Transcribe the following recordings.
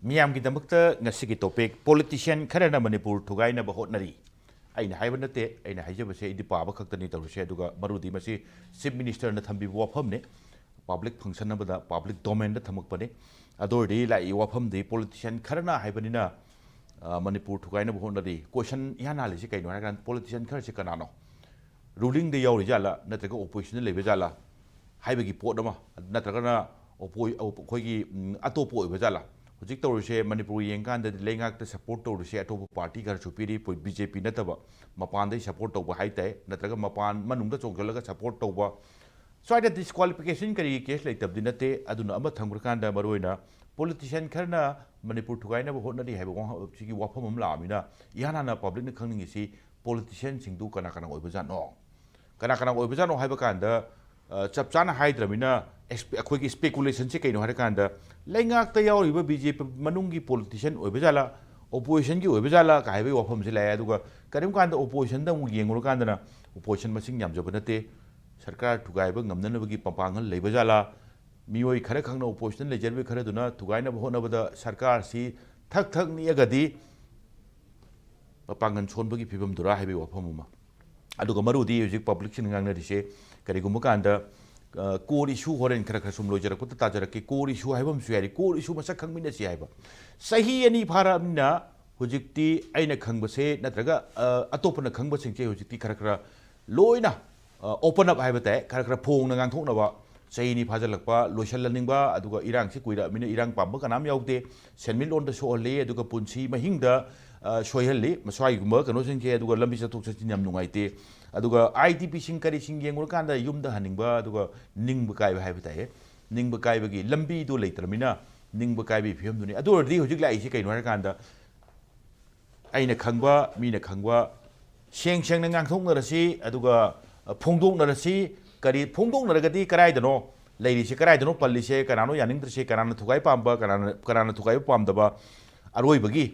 मियाम की दमकता ngasi ki topic politician Kharana Manipur Thugainaba Hotnari aina haiba nate aina haijaba se idi paba khaktani tawse aduga marudi masi chief minister na thambi wafam ne public function na public domain da thamakpane adordi lai wafam de politician Kharana haibanina Manipur Thugainaba Hotnari question yana le se kaino haran politician khar se kanano ruling de yauri jala natraga opposition le bejala haiba ki pot ma natraga na opoi atopo bejala Hujik Torse, Manipuri Yankan, the Langak the support to the Shato party, Supiri, BJP Nataba, Mapan, they support over Haite, Nataga Mapan, Manung, the Chokalaga support over. So I did disqualification case like Tabdinate, Aduna Tangurkanda, Maruina, politician Karna, Manipur Thugainaba Hotnari have one Chiki Wapam Lamina, Yana public coming is see politicians in Dukanakana Obazano. Kanakana Obazano Habakanda, Chapchana Hydramina. A quick speculation chicken in Harakanda, Langak the Yauri, BJP Manungi politician, Obizala, opposition, you Obizala, Kaiwe of Homzilla, Karimkan the opposition, the Mugi Murkandana, opposition machine Yamjabonate, Sarkar to Gaibang, Namnavagi Papangal, Lebazala, Mioi Karakang opposition, the Jervi Karaduna, Thugainaba Honaba the Sarkar, see, Thak Niagadi, Papangan Sonbagi Pibum Dura, Heavy of Homuma. Adugamaru, the publication in Angladishe, Karigumukanda. Core issue Horan Karakasum Loja put the Tajaraki, core issue Habam Suari, core issue Masakang Minasiaba. Sahi any paramina, Hujikti, Aina Kangbase, Natraga, Atopana Kangbas and Hujiti Karakara, Loina, open up Habate, Karakara Pong and Antonava, Saini Pazalapa, Loshalanimba, Aduga Irang Sequida, Mina Irang Pambakanam Yaute, Send me on the show lay, Aduga Punchi, Mahinda, Shoyali, Masai Gumberg, and Ocean Aduga Lambisa Tuxinam Nuaite. Aduga ITP Shinkari Singing Wakanda, Yumda Haningba, Aduga Ningbakai Habitae, Ningbakai Bagi, Lambi do later, Mina, Ningbakai Pimuni, Ador the Hujila Isika in Wakanda Aina Kangwa, Mina Kangwa, Sheng Sheng and Tongarasi, Aduga Pongdong Narasi, Kari Pongdong Naragati, Karaidano, Lady Shikaraidano, Palishe, Karano, Yaning the Shekarana Tukai Pamba, Karana Tukai Pamdaba, Aroi Bagi,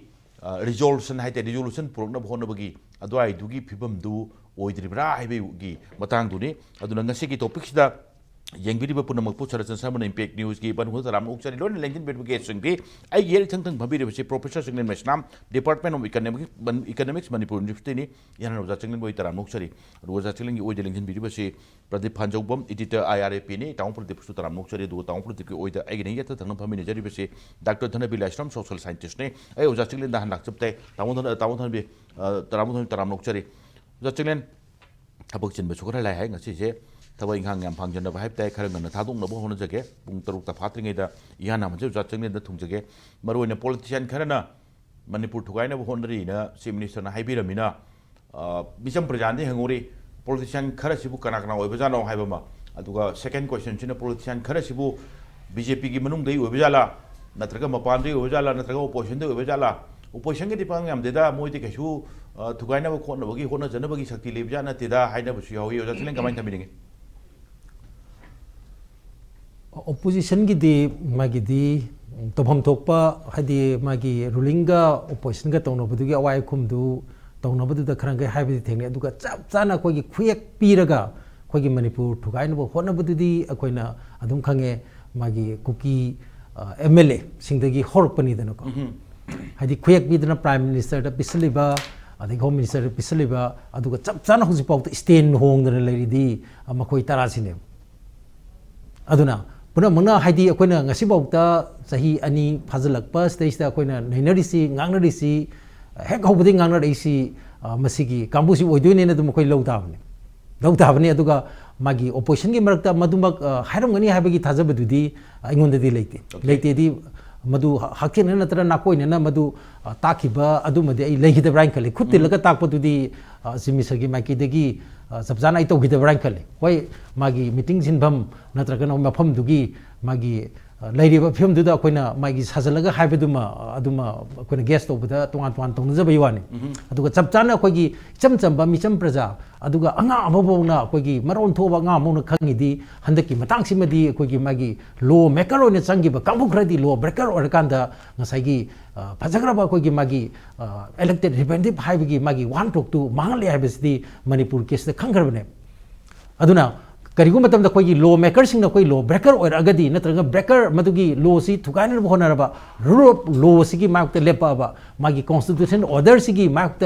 resolution, high resolution, Progna Honabagi, Adwai, Dugi Pibum do. Oidribra Hibi Matang Duni, Adunangasiki topics that Yangi Punamapu Charatsama Impact News gave one who Ram Uxari London Lincoln Verification Day. I yell Tantan Pabi, Professor Chinglen Maisnam, Department of Economics, Manipur University, Yan was a Chinglen Boy Taramuxari, was a Chilling Oid Lincoln University, Pradeep Phanjoubam, editor IRAP, Town for the Putaramuxari, do Town for the Oida Agni, Tanapamini Jerivasi, Dr. Dhanabir Laishram, social scientist. I was a Chinglen Dahan Accepte, Town be Taramuxari. Chinglen Tabochin Besukara Lang, as she said, Tawing Hang and Panjan of Hype, Karan and Tadung, the Bohonazake, Puntaruka Patringata, Yana, Chinglen the Tungzake, Maru in a politician Karana, Manipur Thugainaba Hotnari, Chief Minister Haibiramina, Bisham Prajandi Hanguri, politician Karasibu Kanakana, Obazano Habama, Aduga, second question, China politician Karasibu, BJP Manung de Ubizala, Natraga Mapandi, Ubizala, Natraga opposition de Ubizala, opposition Pangam, Deda, Moitikashu. Thugainaba Hotnabagi, Hona Janabagi Sakti Libjana, Tida, Hainabushi, that's Linka Mintamini. Opposition Gidi, Magidi, Topam Topa, Hadi Magi, Rulinga, opposition got on Obuduga, Waikumdu, Donobadu the Kranga Habit thing, Duga Zana Kogi, quick Piraga, Kogi Manipur, Thugainaba, Honabudi, Aquina, Adumkange, Magi, Cookie, MLA, Singdagi Horpani the Noko. Hadi quick be the Prime Minister, the Pisaliba. I think Home Minister Pisaliba, Aduga Chapsana who's about to stay in home the lady, Makoi Tarasine. Aduna, Punamuna Hadi Aquina, Nasibota, Sahi Ani Pazalakpa, stage the Aquina, Ninarisi, Nangarisi, Heck Hobbing Nangarisi, Masiki, Kambusi, or doing in the Mokoi Low Town. Low Tavani Aduga, Magi, opposition Gimarta, Madumak, Haramani Habagi Tazabudi, I want the delay. Late Madu Hakin and Nakoi and Madu Takiba, Adumadi, Lake the Rankali, could look at Tapo to the Simisagi Maki degi, Sabzana took the Rankali. Why Magi meetings in Bum, Natragano Mapam Dugi, Magi Lady of Him to the Aquina, Magi's Hazalaga Habiduma, Aduma, when a guest over the Tuan Zabiwani. Aduga Sabzana Kogi, Chamsamba, Micham Praza, Aduga Anga Mobona, Kogi, Maron Tova Mona Kangidi, Handaki, Matangsimadi, Kogi Magi, low macaron and Sangiba, Kambukradi, low breaker or Kanda, Nasagi, Pazagraba Kogi Magi, elected representative Haibigi Magi, one talk to Mangali Habis the Manipur case, the Kangarane. Aduna. करीगुम मतम कोई law maker Singh कोई law breaker और अगदी नत्रगा breaker मदुगी law सी थुगाइन होनरबा रूल ऑफ लॉ सिगी मायक लेपाबा मागी कॉन्स्टिट्यूशन ऑर्डर सिगी मायक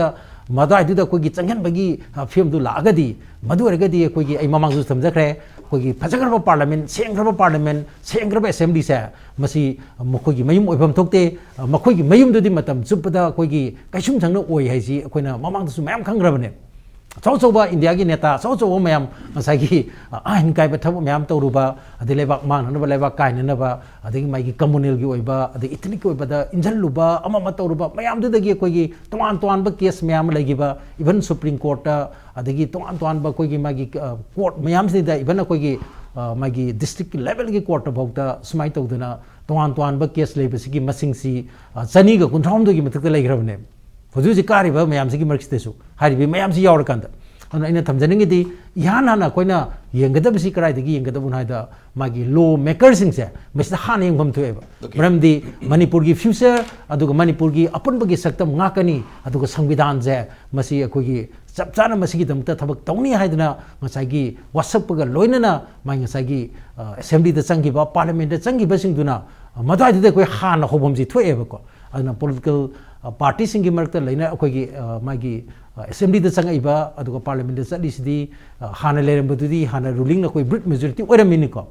मदाइदुदा कोई चंगन बगी फिल्म दु लागदी मदु अरगदी कोई आई ममांग समझखरे कोई फजग्रब पार्लियामेंट सेंग्रब पार्लियामेंट सेंग्रब असेंबली से मसी मखोगी मयुम ओइफम थोकते मखोगी मयुम दुदी मतम चुपदा कोई कैसुम संग ओइ हाइसी कोइना ममांग दसु मयाम खंग्रबने चौचौब इंडिया की नेता चौचौब मैम मसाई आइन कायब थब मैम तौरुब अदे लेबाक माननब लेबाक कायननब अदगी मागी कम्युनल की ओइबा अदे इथनिक की ओइबा इंजलुब अमम तौरुब मैम दुदगी कोई तोान तोानब केस मैम लेगिबा इवन सुप्रीम कोर्ट अदगी तोान तोानब कोई मागी कोर्ट मैम से इवन कोई मागी डिस्ट्रिक्ट लेवल की कोर्ट भौता सुमाय तौदना तोान तोानब केस लेबसिगी मसिंगसी चनीगा कुंथ्रामदगी मथक लेग्रबने हजूजी कारीब मैम से मरक्सू है मैम से यौरकान अगर थमजनिंगी इहान हाना कोईना येंगदबसी कराइदगी येंगदबुन मागी लॉ मेकर से मसिदा हान येंगफम थोएब मरमदी मणिपुर की फ्यूचर अदुगा मणिपुर की अपुनबगी सक्तम गाकनी अदुगा संविधान से मसी अखोगी चप चाना मसीगिदमता थबक तौनी हाइदना मसाइगी वासपगा लोइनना माइ मसाइगी असेंबली चंगिबा पार्लियामेंट चंगिबसिंगदुना मदाइदे कोई हान होबमजी थोएबको अदुना पॉलिटिकल पार्टी सिंगी मरक्ता लेना अखोगी मागी असेंबली चंगइबा अदुगा पार्लियामेंट चलीसिदी हाना लेरमबदुदी हाना रूलिंग ना कोई ब्रिट मेजॉरिटी ओरमिनिको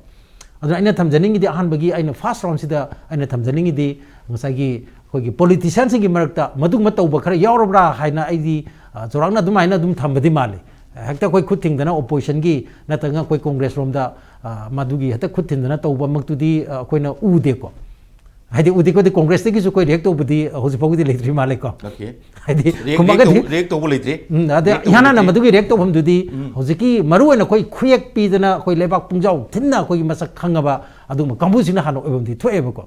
अदुना अइना थमजनिंगिदी अहानबगी अइना फर्स्ट राउंड सिदा अइना थमजनिंगिदी मसागी अखोगी पॉलिटिशियन सिंगी मरक्ता मदुग मतौबा खरा यावरब्रा हाइना अइदी जोरांगना दुम हाइना दुम थमबदी माले हेक्ता कोई खुद थिंगदना ओपोजिशन की नतंगा कोई कांग्रेस रोमदा मदुगी हेक्ता खुद थिंगदना तौबा मक्तुदी अखोइना उदेको हाइदे उदिकोदि कांग्रेस की कोई रिएक्ट तौबदी हौजिफाउदी लेत्रि मालेको हाइदे कुमगदि रिएक्ट तौबो लेत्रि अदे याना न मदुगी रिएक्ट तौफमदुदी हौजिकी मरुअना कोई खुयेक पीदना कोई लेबाक पुंजाउ थिन्ना कोई मसक खंगबा अदुम कांबुसिना हानो ओबमदि थोएबको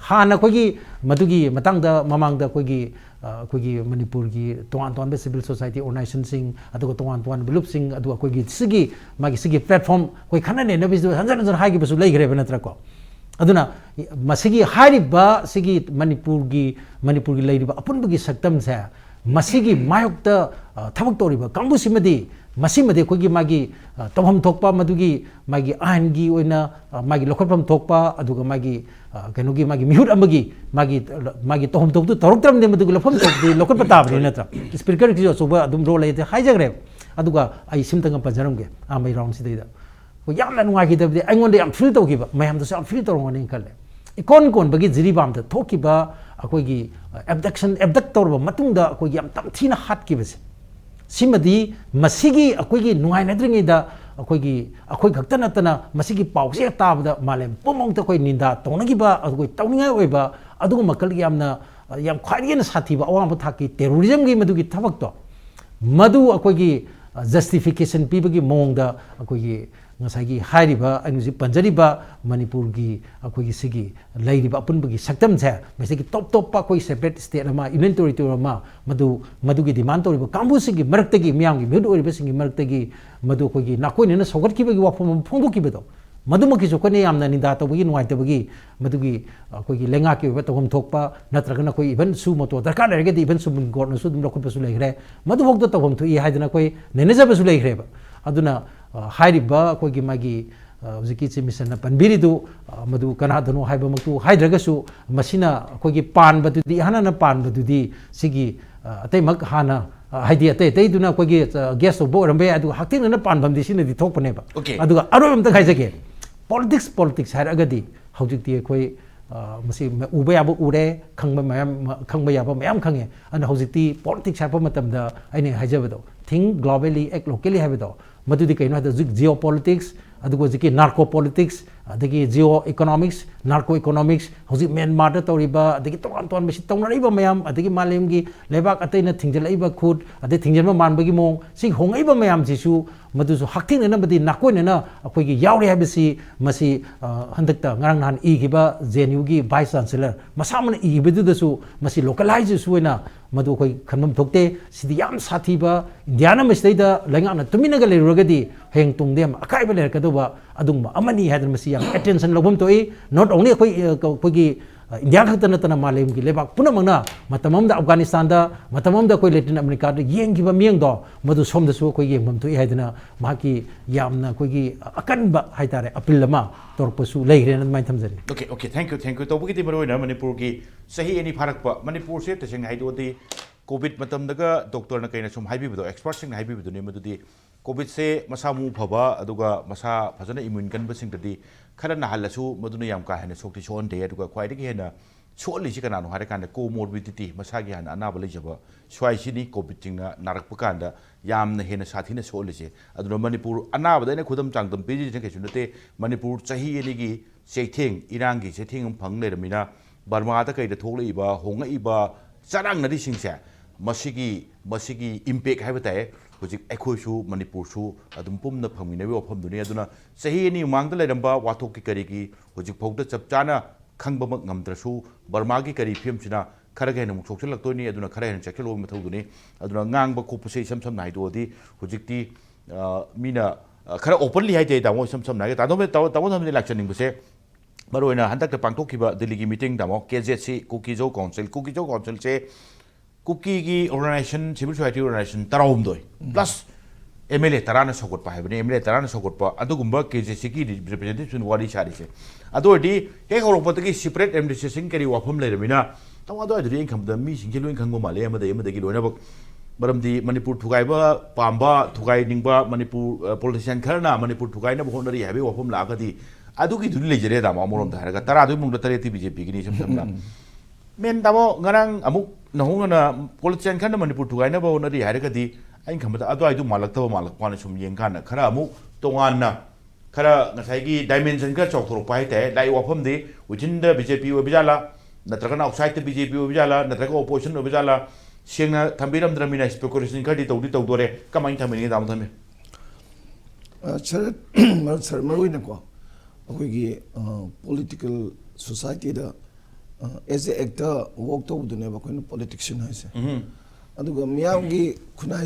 हाना कोई मदुगी मतंगदा ममांगदा कोई मणिपुर की तोान तोान सिविल सोसाइटी ऑर्गेनाइजेशन सिंग अदुगा तोान तोान ग्रुप सिंग अदुगा कोई सिगी मागी सिगी प्लेटफॉर्म कोई खनने नबिस हंजन हंजन हागिबसु लेग्रेब नत्रको अदुना मसिगी हारिबा सिगी मणिपुर की लेरिबा अपुनबगी सक्तम से मसिगी मायोक्ता थबक तौरिबा कांबुसिमदी मसिमदे कोगी मागी तोहम थोकपा मदुगी मागी आइनगी ओइना मागी लोखफम थोकपा अदुगा मागी कनोगी मागी मिहुत अमगी मागी तोहम थोकतु तौरक्तरमदे मदुगी लोखफम थोकदि लोखप ताबरे नत्रा स्पीकर की जो सोबा अदुम रो लेते हाइजगरे अदुगा आई सिमतंग पजरमगे आमै राउंड सिदैदा को यामना नुंगागिदबदि अइंगोंदे याम फील तौगिबा मयामदसु याम फील तौरंगनि खले इकोन कोन बगी जिरिबामदा थोकिबा अखोगी एब्डक्ट तौरबा मतुंगदा अखोगी याम तमथीना हाटकिबसे सिमदी मसिगी अखोगी नुंगाइनद्रिङैदा अखोगी अखोई खक्ता नतना मसिगी पाउसे ताबदा मालेम पुमौंगता कोई निंदा तौनगिबा अखोई तौनिङाइ ओइबा अदुगु मकल यामना याम ख्वाइगेन साथीबा अवांबा थाकी टेररिज्म की मदुगी थबकतो मदु अखोगी justification पीबगी मोंगदा अखोगी ngasagi hairiba anuji panjariba manipur gi akoi sigi lairiba apunbagi saktam cha mesigi top pa koi separate state ama union territory ama madu gi demand toriba kambu sigi maraktagi miyam gi mid oriba singi maraktagi madu koi gi nakoi ne sogat ki bagi wafom phongdu ki bedo madumaki jokone yamna ninda to bagi nuai to bagi madugi koi gi lenga ki ba tom thokpa natragana koi even su moto darkar rege di even su gor no su dum lokot pasu legre madu hokdo to bom thu I haidana koi neneja pasu legre ba aduna hairiba koi gi magi ziki chimisana panbiridu madu kanadano haiba maktu haidragasu masina koi gi pan badu di hana na pan badu di sigi atai mak hana haidi atai duna koi gi guest of board ambe adu hakting na pan bam di sina di thokpane ba adu aro am ta khaijake politics har agadi hojik ti koi masi uba ya ure khangba mayam khange and hojik ti politics har pa matam da aine haijabado think globally act locally habado madudi kaino da geopolitics adugo jiki narco politics adagi geo economics narco economics hoji Myanmar da toriba adagi ton mesi tonariba mayam adagi malem gi lebak ataina thingjalaiba khud ade thingjalma manbagi mong sing hongaiba mayam jisu madusu hakting na badi nakoi na akoi gi yaure habisi masi handakta ngarang nan I giba JNU gi vice chancellor masamana I gibedu dasu masi localize suina madu koi khanmam thokte sidi yam sathiba indiana mesida lengana tuminaga lerugadi heng tungdem akai ba ler kaduba adungma amani hadar masi yang attention lobum toi not only koi India खत नतना मालेम की लेबाक पुनमंगना मतमम दा अफगानिस्तान दा मतमम दा कोई Latin America दा येंगिबा मियंग दो मधु सोमदसु कोई येंगम तो हाइदना माकी यामना कोई अकनबा हाइतारे अपील मा तोरपसु लेग्रेन माइ थमजरी ओके ओके थैंक यू तो बुकी मरोइना मणिपुर की सही एनी फारक मणिपुर से तसेंग हाइदोदी कोविड मतमदगा डॉक्टर न कइना सुम हाइबिबदो एक्सपर्ट सिंग हाइबिबदो ने मदुदी कोविड से मसा मु फबा अदुगा मसा फजना इम्यून कनब सिंगददी खरा नहलसु मदुना याम का हेना सोक्ति सोनदे अदुगा ख्वाइदगी हेना सोलिसि कनानो हारे कांदा कोमोर्बिडिटी मसा गी हाना अनाबा लेजबा स्वाइसिनी कोविड चिंगना नारकप कांदा यामना हेना साथीना सोलिसे अदुना मणिपुर अनाबदा ने खुदम चांगदम पिजि जे केसु नते मणिपुर चाही एनिगी सेथेंग इरांगी सेथेंग फंग लेरमिना बर्मादा कइदा थोकलेइबा होंगइबा चारांगनदि सिंगसे मसिगी इम्पैक्ट है बताए हुजिक एखोइसु मणिपुरसु अदुम पुमना फंगमिनबे वफमदुनि अदुना सही एनी मांगदा लेरंबा वाथोक की करीगी हुजिक फौदा चपचाना खंगबमक ngамद्रसु बर्मागी करी फिल्मसिना खरा गेन मुक सोक्सलक्तोनि अदुना खरा हेन चेकलो मथौदुनि अदुना ngang खोपसे सम नाइदोदि हुजिकति मीना खरा ओपनली हाइते दामो सम नाइ तादोमे लाक्चनिंगबसे मरोइना हंतक पांगथोखिबा दिल्ली मीटिंग दामो केजेसी कुकीजो काउंसिल से कुकी की ऑर्गेनाइजेशन सिविल सोसाइटी ऑर्गेनाइजेशन तराउमदोय प्लस एमएलए तराना सगोट पाइबने एमएलए तराना सगोट पा अदुगुंबा केजेसी की रिप्रेजेंटेटिव वारी सारिसे अदोडी हे होरोपतगी सेपरेट एडमिनिस्ट्रेशन करी वाफम लेरमिना तम अदोडी इंखमदा मी सिंगे लोइन खंगो माले अमदगी लोइनाबक मरमदी मणिपुर थुगाइबा पांबा थुगाइ निंबा मणिपुर पॉलिटिशियन खरना मणिपुर थुगाइना होनरी हाबे वाफम लागदी अदुगी दुनि लेजरे दामा मोरम धारगा तरा दु मुंगदा तरेति बीजेपी गिनी समना मेन दामो ngarang amuk nahungana politician khana manipur thugaina ba onari hairagadi ain khamada adu aidu malakpa sum yengkana khara amu tonganna khara ngasai gi dimension ka chokthoro pai te dai wafam de within the bjp obijala natraga outside the bjp obijala natraga opposition obijala sengna thambiram dramina speculation khadi tawdore kamai thamini dam thame sir maruina ko akoigi political society da as a actor work to do never kind of politician has aduga miyamgi khunai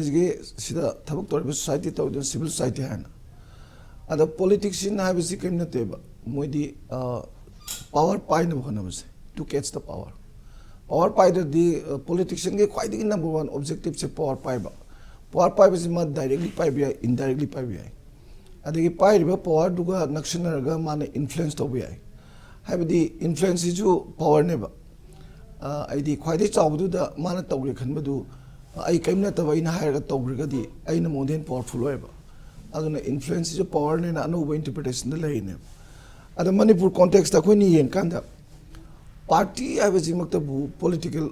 sida thabak tor society to civil society hana ada politician have is kim na teba moidi power pai na bhana base to catch the power pai the politician ge quite the number one objective se power pai is ma directly pai bi indirectly pai bi adagi pai ba power duga nakshanar ga mane influence to bi हाइबदी influence इजु power नेबा आइदी ख्वाइदे चावदुदा माना तौरे खनबदु आई कैमना तबैना हायरगा तौग्रगदी आइना मोदेन powerful होयबा अदुना influence इजु power नेना अनोबा interpretation the लैने अद मणिपुर कॉन्टेक्स्ट दा खोनि येंकांदा पार्टी हाइबजी मक्तबु पॉलिटिकल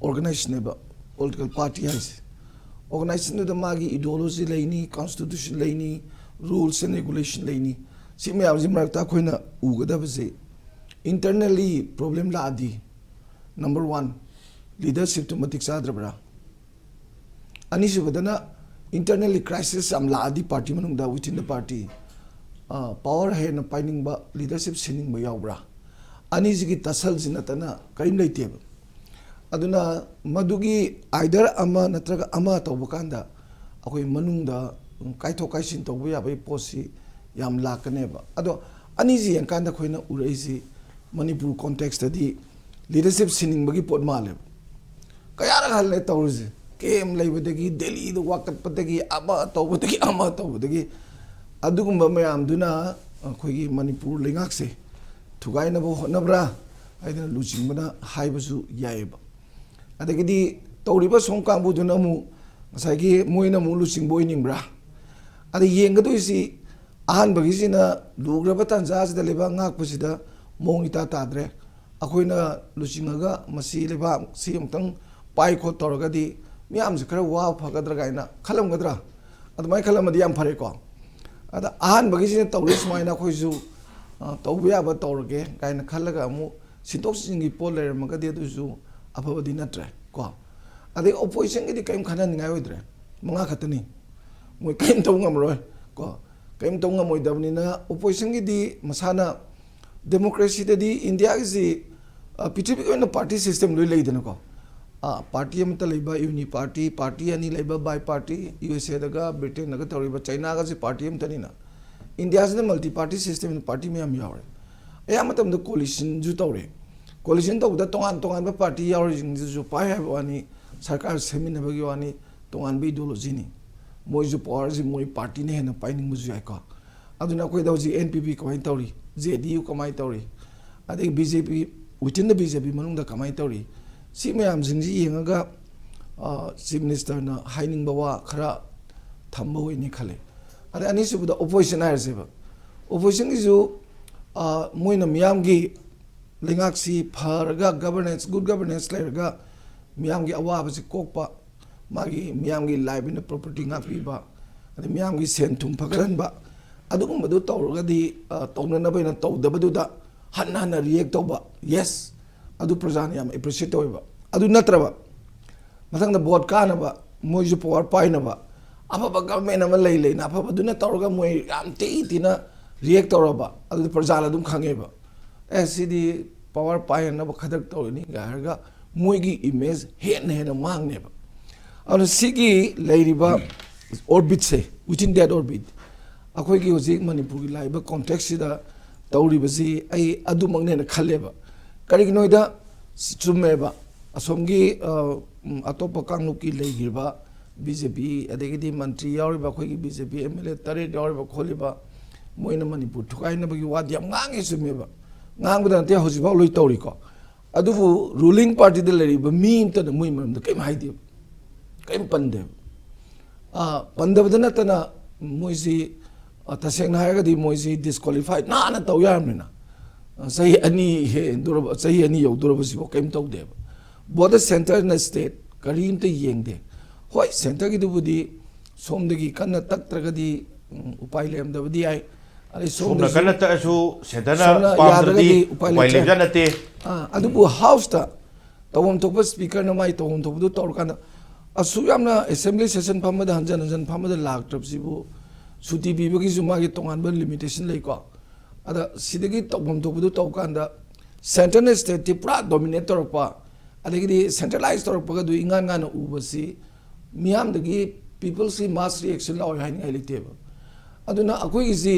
ऑर्गेनाइजेशन नेबा पॉलिटिकल पार्टी हाइसे ऑर्गेनाइजेशन द मागी आइडियोलॉजी लैनी कॉन्स्टिट्यूशन लैनी रूल्स एंड रेगुलेशन लैनी सिमे आबजी मरकता खोइना उगदबसे internally problem la adi number 1 leadership to matik sadrabra ani subadana internally crisis am la adi party manung da within the party power he na pining ba leadership sining ba yawbra ani sigi tasal jinatana karim leite aduna madugi either ama natraga ama tawbakanda akoi manung da kaitho kaisin tawbu ya bai posi yam lakane ba ado ani ji yankanda khoina uraisi Manipur context adi leadership sining bagi pot male kaya hal le tawrze kem leibadagi delhi do wakat patagi ama tawbadagi adugumba mayam duna khoigi Manipur lingak se thugaina bo honabra aidana luchingmana haibasu yaiba adagidi tawriba songkambu duna mu ngasagi moina mu luching boy ningbra adi yengadu isi ahan bagi sina lugraba tanza sida leba ngak pasida मोंगिता ताद्रे अखोइना लुचिंगागा मसी लेबा सी अमतंग पाइ खो तोरगदी मियाम से खरा वा फगद्रा गाइना खलमगद्रा अदमाय खलमदि याम फरे को अदा आहान बगिसिने तौरे सुमाइना खोइसु तौबिया ब तौरगे गाइना खलगा मु सिंतोक सिंगी पोल लेरमगदि दुसु अफबदि नत्रे को अदे ओपोजिशन गिदि कैम खना निगाय ओइद्रे मंगा खतनी मोय कैम तौंगमरोय को कैम तौंगमोइदबनिना ओपोजिशन गिदि मसाना डेमोक्रेसी ददी इंडिया की पृथ्वी को पार्टी सिस्टम लोई लेदन को पार्टी अमत लेबा यूनि पार्टी अनि लेबा बाय पार्टी यूएसए दगा ब्रिटेन दगा तौरिबा चाइना गा से पार्टी अमतनिना इंडिया से मल्टी पार्टी सिस्टम पार्टी में हम यावरे ए मतम द कोलिशन जु तौरे coalition tawda tongan ba party yaujing ju pai ha wani sarkar semin bagi wani tongan bi ideology ni moi ju power ji moi party ne na pai ning mu ju ai ko aduna koi da ji NPP kamai tawri JDU kamai tawri ade BJP within the BJP manung da kamai tawri si mayam jingji yengaga chief minister na haining bawa khara thambo ni khale ade ani su da opposition hai se ba opposition is ju moi na miyam gi lingak si pharaga governance good governance lairaga miyam gi awa ba si kokpa magi miyam gi live in property nga pi ba ade miyam gi sen thum phagaran ba adugum badu tawraga di tawna na baina tawdabadu da hanna react tawba yes adu prajani am appreciate tawba adu natraba mathang da board kana ba moi ju power pai na ba apa ba government am lei na apa badu na tawraga moi am te na react tawraba adu prajala dum khange ba SCD power pai na ba khadak tawni ga moi gi image hen mang ne ba anu sigi leiriba orbit se within that orbit akhoi gi hojik manipur gi laiba context da tawri basi ai adu mangne na khalleba kari gi noida chumeba asomgi atopa kanglu ki leigirba BJP adegidi mantri yauriba khoi gi BJP MLA tare yauriba kholiba moina manipur thukai na bagi wad yam ngange sumeba ngang bada te hoji ba loi tawri ko adubu ruling party de leiriba mi inta da moi mam da kai haidi kai pande pandabadana tana moisi taseng na di moisi disqualified na taw yamna sahi ani he duraba sahi ani yo duraba sibo kai taw de both center na state karim te yengde hoi center gi dubudi somdagi kanna taktragadi upai lem dabadi ai ali somna kanna ta su center na pamdradi upai lem janate adubu house ta tawom tokba speaker na mai tawom tokbu tor kana asu yamna assembly session phamada hanjan phamada lak trap sibu suti bibagi zuma gi tongan ban limitation lei ko ada sidagi tawom tokbu tawkanda center na state ti pra dominator pa adegi centralized tor pa du ingan ngana ubasi miam dagi people see mass reaction law hain elite ba aduna akoi gi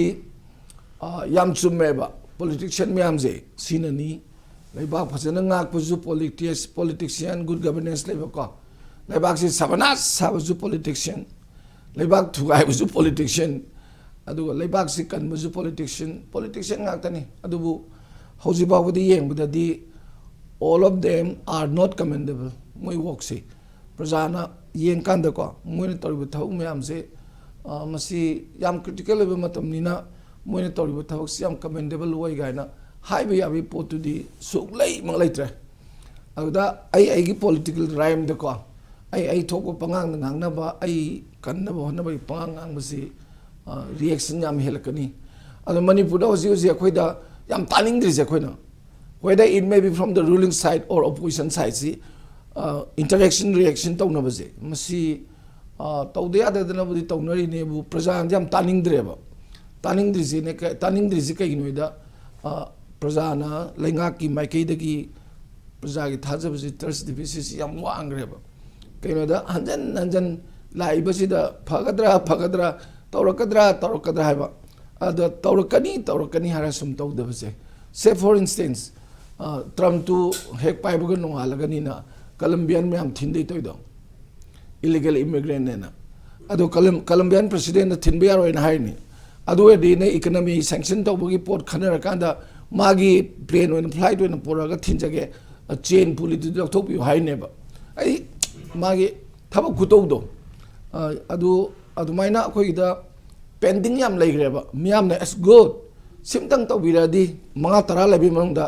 yam chummeba politician miam je sinani leibak phajana ngak puju politician good governance leba ko leibak si sabanas sabuju politician leibak thugai buju politician aduga leibak si kan buju politician ngak tani adubu hoji bawdi yeng budadi all of them are not commendable moi work si prajana yeng kanda ko moi toribu thau miam se masi yam critical leba matam nina moi toribu thau si yam commendable way gaina haibe yabi potu di suklei manglai tre aguda ai gi political rhyme de ko ai thoko pangang ngang na ba ai kan na ba na ba pangang basi reaction yam helakani ado manipur da hoji akhoi da yam taning dri je khoi na whether it may be from the ruling side or opposition side see interaction reaction tau na baje masi tau de ada na budi tau nari ne bu praja jam taning dreba taning dri ne ka taning dri kai noida praja na lenga ki maikei de ki praja ki thaja baje trust deficit yam wangreba kai noida hanjan lai basi da phagadra taurakadra haiba ada taurakani hara sum tau de baje say for instance Trump to hek pai bugan no halagani na Colombian me am thinde toido illegal immigrant na ado Colombian president na thinbe aro in haini ado e ne economy sanction to bugi port khanara kanda magi plane when flight when poraga thinjage a chain pulley to thop you haine ba ai magi thaba kutou do ado maina khoi da pending yam laigreba miam na as good simtang to biradi mga tara labi mangda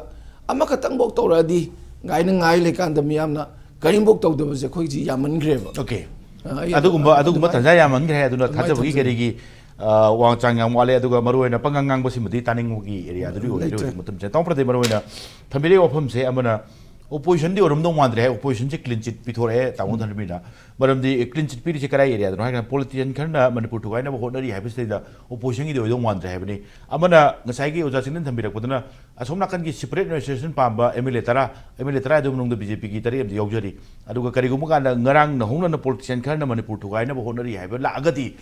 ama katang bok tawradi ngai na ngai le kan da miam na karim bok taw da je khoi ji yaman greba okay adugumba tanja yaman gre aduna thaja bagi gerigi wang chang yang wale aduga maruina pangangang bosi mudi taning gi area adu mutum je tong prade maruina thamile ofam se amana opposition di orum dong mandre opposition je clean chit pithore taung dhanbina maram di clean chit piri je karai area adu ha politician khana manipur thugai na Hotnari habis da opposition gi do dong mandre habni amana ngasai gi oja sinin thambira kodana asomna kan gi separate administration pamba MLA tara dum nong da BJP gi tari am yaujari aduga kari gumu kan ngarang na hongna na politician khana manipur thugai na Hotnari habla agati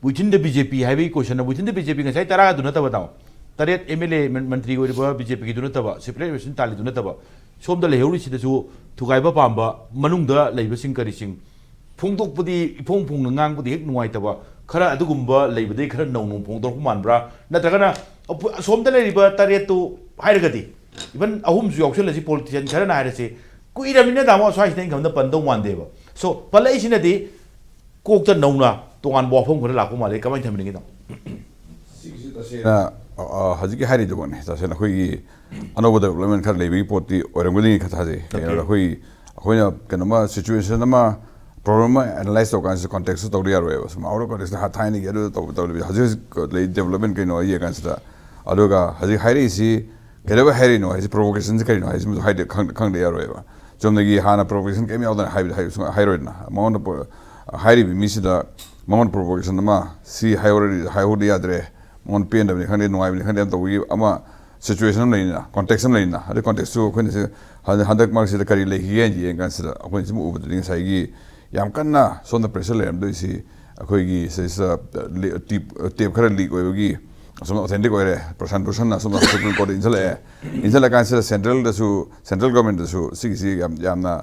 within the BJP have question within the BJP ngasai tara adu na ta batao taret MLA mantri oriba BJP ki dunataba separation tali dunataba somda lehuri sidasu thugaiba pamba manungda leiba sing kari sing phongdok pudi iphong phong ngang pudi hek nuai taba khara adugumba leibade khara nong phongdok manbra natragana somda leiba taret tu hairagadi even ahum ju auction lesi politician khara na hairase kuiramina damo swai thing kamda pandong wandeba so palai sinadi kokta nongna tongan bofong khara lakko male kamai thamni ngi haziki hari do bone ta sena khoi anoba development khar lebi poti oranguli khatha je kena khoi khoina kenama situation nama problem analyze to kan context to ria roe so auro context ha thaini geru to haji le development keno ye kan sta adoga haji hari si gereba hari no haji provocations kari no haji mu haide khang de roe ba jomnagi hana provocation kemi awdan hai roe na mon hari bi misida mon provocation nama si hai already adre mon pain da khande no ai khande to wi ama situation leina context leina ade context to khone se handak mark se kari le hi yan ji kan se khone se mu ubu ding sai gi yam kanna son the pressure le am do si akhoi gi se sa tip khara leak oi gi som authentic oi re prashan na som supreme court injala kan se central government da su si yam na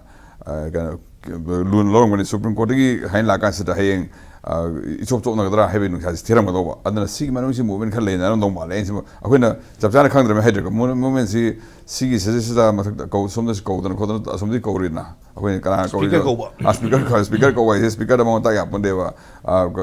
lun long when supreme court gi hain la kan se da hayeng ichop chop na gadra hebe nu khasi thiram ga ba adana sig manung si movement khal leina no ma le akhoi chap chana khang dra hydro moment si gi se da mathak ko som da ko dan khodan som di ko ri na akhoi kana ko speaker ko wai speaker da ma ta ya pon de ba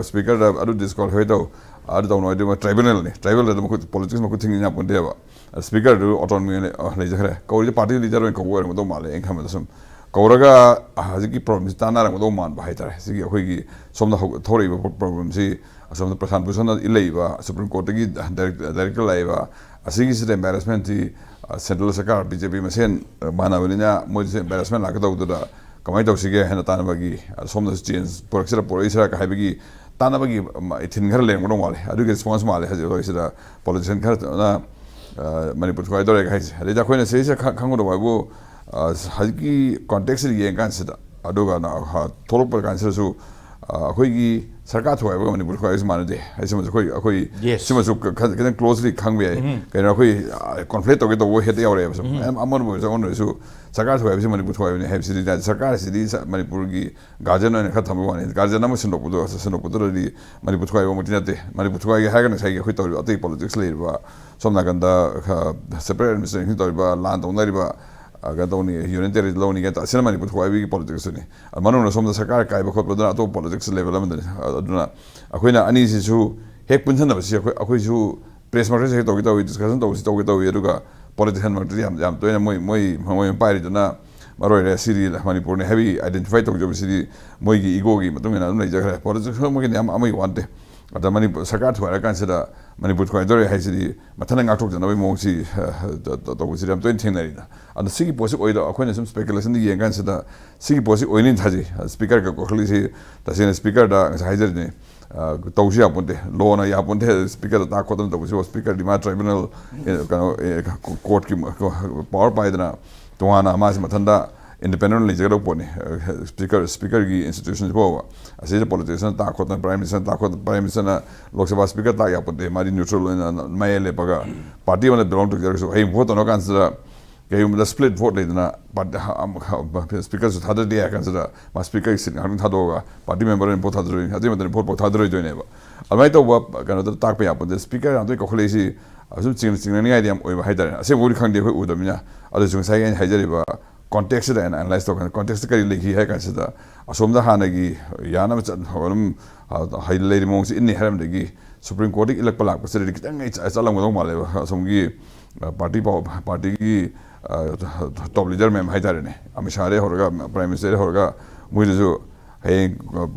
speaker da adu discall hoi do adu da no de tribunal da ko politics ma ko thing nya pon de ba speaker do autonomy le jare ko ri party leader ko ko do ma le en kham da som Kauraga haziki problem tana rang do man bahai tare sigi akhoi gi somna thori problem si somna prasan busana ilaiba supreme court gi director laiba asigi se embarrassment ti central sarkar BJP masen mana walinya mo se embarrassment la ka do da kamai to sige hena tana bagi somna change poroxera poroisera ka habigi tana bagi ithin ghar le ngodong wale adu response male haji roisera politician ghar na Manipur ko idore ka haji hade da khoina se se khango do babu haziki context ye kan sida adoga na tholok par kan su akhoi gi sarkar thoi ba Manipur ko is manade aisem akhoi sima su kan closely khang be kai na akhoi conflict to ge to wo het yaw re amon bo so on su sarkar thoi ba Manipur thoi ne have city da sarkar city Manipur gi gajan ne kha tham ba ne gajan na mo sin do ri Manipur thoi ba mutina te Manipur thoi ge ha ga na sai ge khoi to ati politics le ba somna ganda separate administration to ba land on ri ba Gadoni unitary loan get a cinema with why politics. Manung some the Sakar Kai Boko politics level Aduna. Aquina Anis who Hekpuntan of Aku press market to discussion to Yeduga politician material doing Moy Pirate na Maroy city Manipur heavy identified to city Moigi Igogi Matumina politics Ami Wante. At the Manipur Sakar to I consider Manipur Quadori has the Matana talk to Navi Mosi to 20 and the Sigi Posi Oida acquaintance speculation the young answer the Sigi Posi Oinin Haji, speaker Kohlisi, the senior speaker Hazard Tausia Ponte, Lona Yaponte, speaker of Takotan, the was speaker Dima Tribunal court power by the Tuana Mas Matanda. Independently jagado poni speaker gi institutions bo as a politician ta khotna prime minister na lok sabha speaker ta ya ponte mari neutral na maile paga party one belong to so hey vote no consider the split vote na but speakers thada dia consider ma speaker is harin thado party member in both thadro hadi madan vote both thadro join ba almai to kana ta pe ya ponte speaker ando ko kholesi asu chinglen ni idea oi ba haidar ase wori khang de khoi udamina adu chung sai haijari ba context and analyze to context kari leki hai kan sida asomda hanagi yana holum highlight mongs in haram degi supreme court elect palak pasere kitang asalam godong male asomgi party gi top leader mem haidare ne amishare horga prime minister horga muidu hey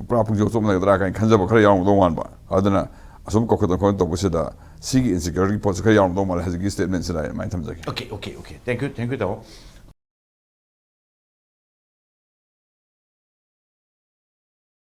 prapu jo somna dra kan khanjaba khara yaung dong wan ba adana asom ko ko to busida sigi insecurity post khara yaung dong male has gi statement sida mai thamjaki okay thank you daw